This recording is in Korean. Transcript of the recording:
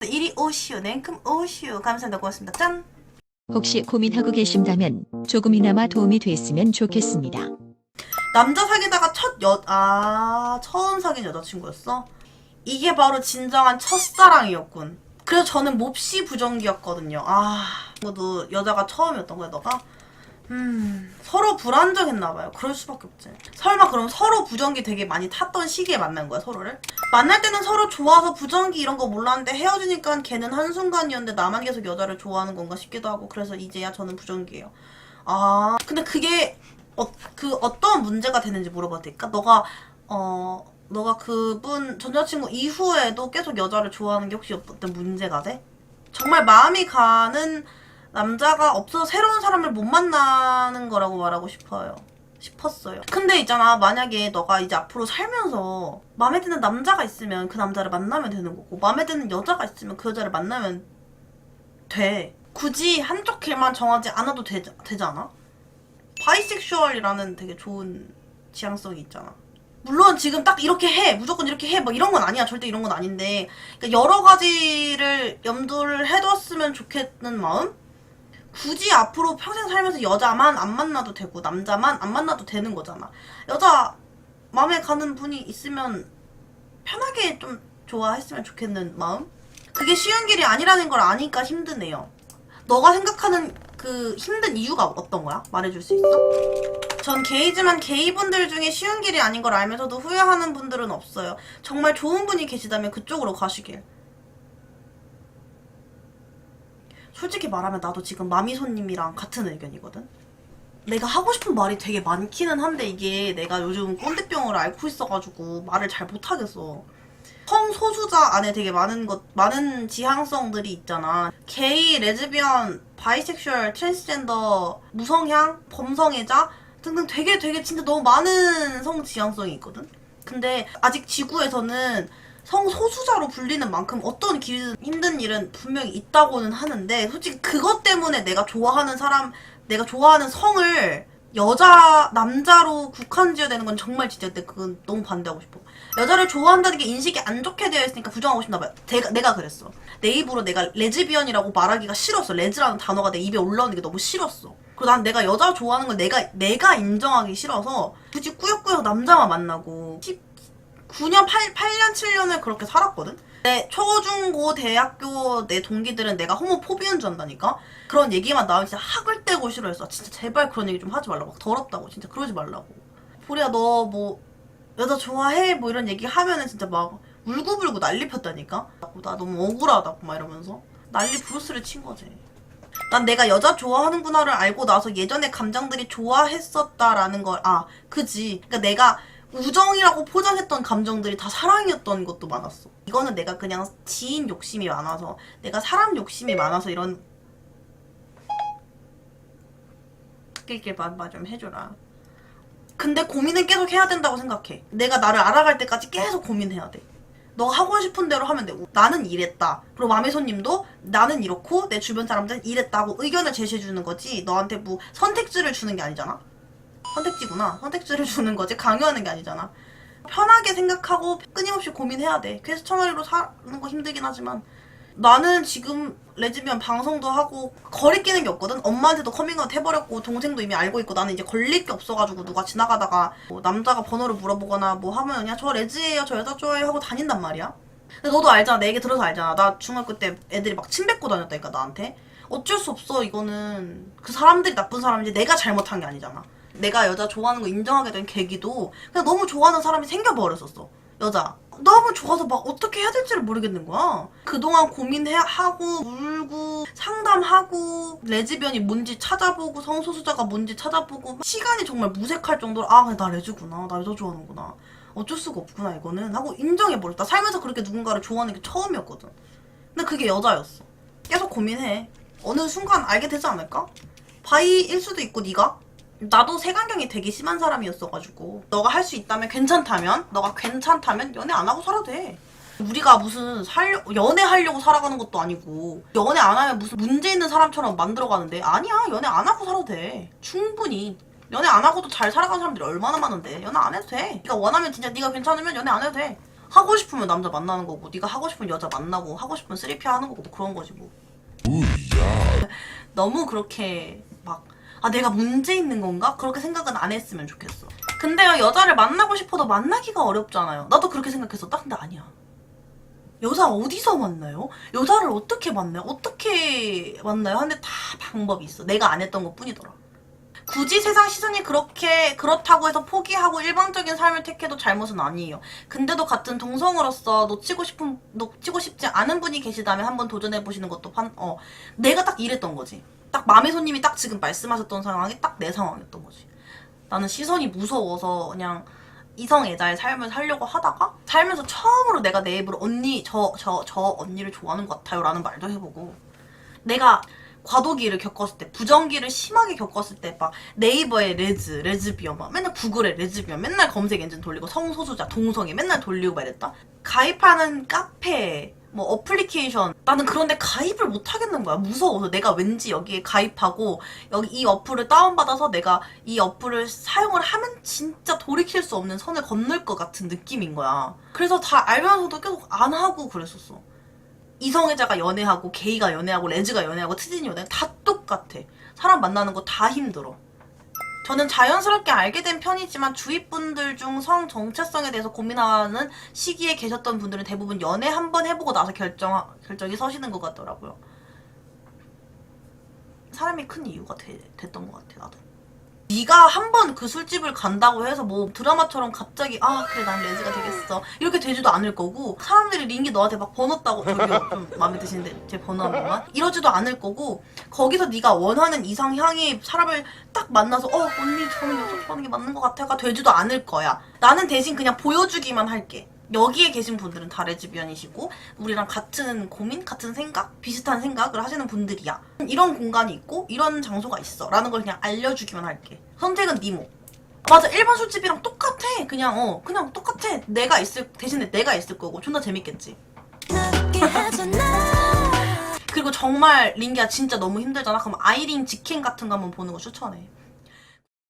이리 오시오. 냉큼 오시오. 감사합니다. 고맙습니다. 짠. 혹시 고민하고 계신다면 조금이나마 도움이 됐으면 좋겠습니다. 남자 사귀다가 처음 사귄 여자친구였어? 이게 바로 진정한 첫사랑이었군. 그래서 저는 몹시 부정기였거든요. 너도 여자가 처음이었던 거야, 너가? 서로 불안정했나봐요. 그럴 수밖에 없지. 설마 그럼 서로 부정기 되게 많이 탔던 시기에 만난 거야, 서로를? 만날 때는 서로 좋아서 부정기 이런 거 몰랐는데 헤어지니까 걔는 한순간이었는데 나만 계속 여자를 좋아하는 건가 싶기도 하고 그래서 이제야 저는 부정기예요. 근데 그게 어떤 문제가 되는지 물어봐도 될까? 너가 그분 전 여자친구 이후에도 계속 여자를 좋아하는 게 혹시 어떤 문제가 돼? 정말 마음이 가는 남자가 없어서 새로운 사람을 못 만나는 거라고 말하고 싶었어요. 근데 있잖아, 만약에 너가 이제 앞으로 살면서 마음에 드는 남자가 있으면 그 남자를 만나면 되는 거고 마음에 드는 여자가 있으면 그 여자를 만나면 돼. 굳이 한쪽 길만 정하지 않아도 되잖아? 바이섹슈얼이라는 되게 좋은 지향성이 있잖아. 물론 지금 딱 이렇게 해, 무조건 이렇게 해, 뭐 이런 건 아니야. 절대 이런 건 아닌데, 그러니까 여러 가지를 염두를 해뒀으면 좋겠는 마음? 굳이 앞으로 평생 살면서 여자만 안 만나도 되고 남자만 안 만나도 되는 거잖아. 여자 마음에 가는 분이 있으면 편하게 좀 좋아했으면 좋겠는 마음? 그게 쉬운 길이 아니라는 걸 아니까 힘드네요. 너가 생각하는 그 힘든 이유가 어떤 거야? 말해줄 수 있어? 전 게이지만 게이분들 중에 쉬운 길이 아닌 걸 알면서도 후회하는 분들은 없어요. 정말 좋은 분이 계시다면 그쪽으로 가시길. 솔직히 말하면 나도 지금 마미손님이랑 같은 의견이거든? 내가 하고 싶은 말이 되게 많기는 한데 이게 내가 요즘 꼰대병을 앓고 있어가지고 말을 잘 못하겠어. 성소수자 안에 되게 많은 지향성들이 있잖아. 게이, 레즈비언, 바이섹슈얼, 트랜스젠더, 무성향, 범성애자 등등 되게 진짜 너무 많은 성 지향성이 있거든? 근데 아직 지구에서는 성소수자로 불리는 만큼 어떤 힘든 일은 분명히 있다고는 하는데 솔직히 그것 때문에 내가 좋아하는 성을 남자로 국한지어야 되는 건 정말 진짜 그건 너무 반대하고 싶어. 여자를 좋아한다는 게 인식이 안 좋게 되어 있으니까 부정하고 싶나 봐요. 내가 그랬어. 내 입으로 내가 레즈비언이라고 말하기가 싫었어. 레즈라는 단어가 내 입에 올라오는 게 너무 싫었어. 그리고 난 내가 여자 좋아하는 걸 내가 인정하기 싫어서 굳이 꾸역꾸역 남자만 만나고 9년, 8년, 7년을 그렇게 살았거든? 내 초중고 대학교 내 동기들은 내가 호모포비인 줄 안다니까? 그런 얘기만 나오면 진짜 학을 떼고 싫어했어. 진짜 제발 그런 얘기 좀 하지 말라고. 막 더럽다고. 진짜 그러지 말라고. 보리야 너 뭐 여자 좋아해? 뭐 이런 얘기 하면은 진짜 막 울고불고 난리 폈다니까? 나 너무 억울하다고 막 이러면서 난리 브루스를 친 거지. 난 내가 여자 좋아하는구나를 알고 나서 예전에 감정들이 좋아했었다라는 걸 그지. 그러니까 내가 우정이라고 포장했던 감정들이 다 사랑이었던 것도 많았어. 이거는 내가 그냥 지인 욕심이 많아서 내가 사람 욕심이 많아서 이런 끼리끼리 말 좀 해줘라. 근데 고민은 계속 해야 된다고 생각해. 내가 나를 알아갈 때까지 계속 고민해야 돼. 너가 하고 싶은 대로 하면 돼. 나는 이랬다. 그리고 마미손님도 나는 이렇고 내 주변 사람들은 이랬다고 의견을 제시해주는 거지 너한테 뭐 선택지를 주는 게 아니잖아. 선택지구나. 선택지를 주는 거지 강요하는 게 아니잖아. 편하게 생각하고 끊임없이 고민해야 돼. 그래서 청아리로 사는 거 힘들긴 하지만 나는 지금 레즈비언 방송도 하고 거리끼는 게 없거든. 엄마한테도 커밍아웃 해버렸고 동생도 이미 알고 있고 나는 이제 걸릴 게 없어가지고 누가 지나가다가 뭐 남자가 번호를 물어보거나 뭐 하면 그냥 저 레즈예요 저 여자 좋아해요 하고 다닌단 말이야. 근데 너도 알잖아. 내 얘기 들어서 알잖아. 나 중학교 때 애들이 막 침 뱉고 다녔다니까 나한테. 어쩔 수 없어. 이거는 그 사람들이 나쁜 사람이지 내가 잘못한 게 아니잖아. 내가 여자 좋아하는 거 인정하게 된 계기도 그냥 너무 좋아하는 사람이 생겨버렸었어. 여자 너무 좋아서 막 어떻게 해야 될지를 모르겠는 거야. 그동안 고민하고 울고 상담하고 레즈비언이 뭔지 찾아보고 성소수자가 뭔지 찾아보고 시간이 정말 무색할 정도로 그냥 나 레즈구나 나 여자 좋아하는구나 어쩔 수가 없구나 이거는 하고 인정해버렸다. 살면서 그렇게 누군가를 좋아하는 게 처음이었거든. 근데 그게 여자였어. 계속 고민해. 어느 순간 알게 되지 않을까? 바이일 수도 있고 네가 나도 색안경이 되게 심한 사람이었어가지고 너가 할 수 있다면 너가 괜찮다면 연애 안 하고 살아도 돼. 우리가 무슨 연애하려고 살아가는 것도 아니고 연애 안 하면 무슨 문제 있는 사람처럼 만들어가는데 아니야. 연애 안 하고 살아도 돼. 충분히. 연애 안 하고도 잘 살아가는 사람들이 얼마나 많은데 연애 안 해도 돼. 네가 원하면 진짜 네가 괜찮으면 연애 안 해도 돼. 하고 싶으면 남자 만나는 거고 네가 하고 싶으면 여자 만나고 하고 싶으면 3P 하는 거고 뭐 그런 거지 뭐. 너무 그렇게 막 내가 문제 있는 건가? 그렇게 생각은 안 했으면 좋겠어. 근데요, 여자를 만나고 싶어도 만나기가 어렵잖아요. 나도 그렇게 생각했어. 딱 근데 아니야. 여자 어디서 만나요? 여자를 어떻게 만나요? 어떻게 만나요? 하는데 다 방법이 있어. 내가 안 했던 것 뿐이더라. 굳이 세상 시선이 그렇다고 해서 포기하고 일방적인 삶을 택해도 잘못은 아니에요. 근데도 같은 동성으로서 놓치고 싶지 않은 분이 계시다면 한번 도전해보시는 것도 내가 딱 이랬던 거지. 딱 맘의 손님이 딱 지금 말씀하셨던 상황이 딱 내 상황이었던 거지. 나는 시선이 무서워서 그냥 이성애자의 삶을 살려고 하다가 살면서 처음으로 내가 내 입으로 저 언니를 좋아하는 것 같아요 라는 말도 해보고, 내가 과도기를 겪었을 때, 부정기를 심하게 겪었을 때 막 네이버에 레즈비언 막 맨날 구글에 레즈비언 맨날 검색 엔진 돌리고 성소수자, 동성애 맨날 돌리고 막 이랬다. 가입하는 카페, 뭐 어플리케이션, 나는 그런데 가입을 못 하겠는 거야. 무서워서. 내가 왠지 여기에 가입하고 여기 이 어플을 다운받아서 내가 이 어플을 사용을 하면 진짜 돌이킬 수 없는 선을 건널 것 같은 느낌인 거야. 그래서 다 알면서도 계속 안 하고 그랬었어. 이성애자가 연애하고 게이가 연애하고 레즈가 연애하고 트진이 연애하고 다 똑같아. 사람 만나는 거 다 힘들어. 저는 자연스럽게 알게 된 편이지만 주위 분들 중 성 정체성에 대해서 고민하는 시기에 계셨던 분들은 대부분 연애 한번 해보고 나서 결정이 서시는 것 같더라고요. 사람이 큰 이유가 됐던 것 같아. 나도. 네가 한 번 그 술집을 간다고 해서 뭐 드라마처럼 갑자기 그래 난 레즈가 되겠어 이렇게 되지도 않을 거고, 사람들이 링기 너한테 막 번호 따고 저기요 좀 마음에 드시는데 제 번호 한 번만 이러지도 않을 거고, 거기서 네가 원하는 이상향의 사람을 딱 만나서 언니 저는 여자 좋아하는 게 맞는 것 같아가 되지도 않을 거야. 나는 대신 그냥 보여주기만 할게. 여기에 계신 분들은 다 레즈비언이시고 우리랑 같은 고민, 같은 생각, 비슷한 생각을 하시는 분들이야. 이런 공간이 있고 이런 장소가 있어 라는 걸 그냥 알려주기만 할게. 선택은 네 몫. 맞아, 일반 술집이랑 똑같아. 그냥 그냥 똑같아. 대신에 내가 있을 거고 존나 재밌겠지. 그리고 정말 링기야 진짜 너무 힘들잖아. 그럼 아이린 직행 같은 거 한번 보는 거 추천해.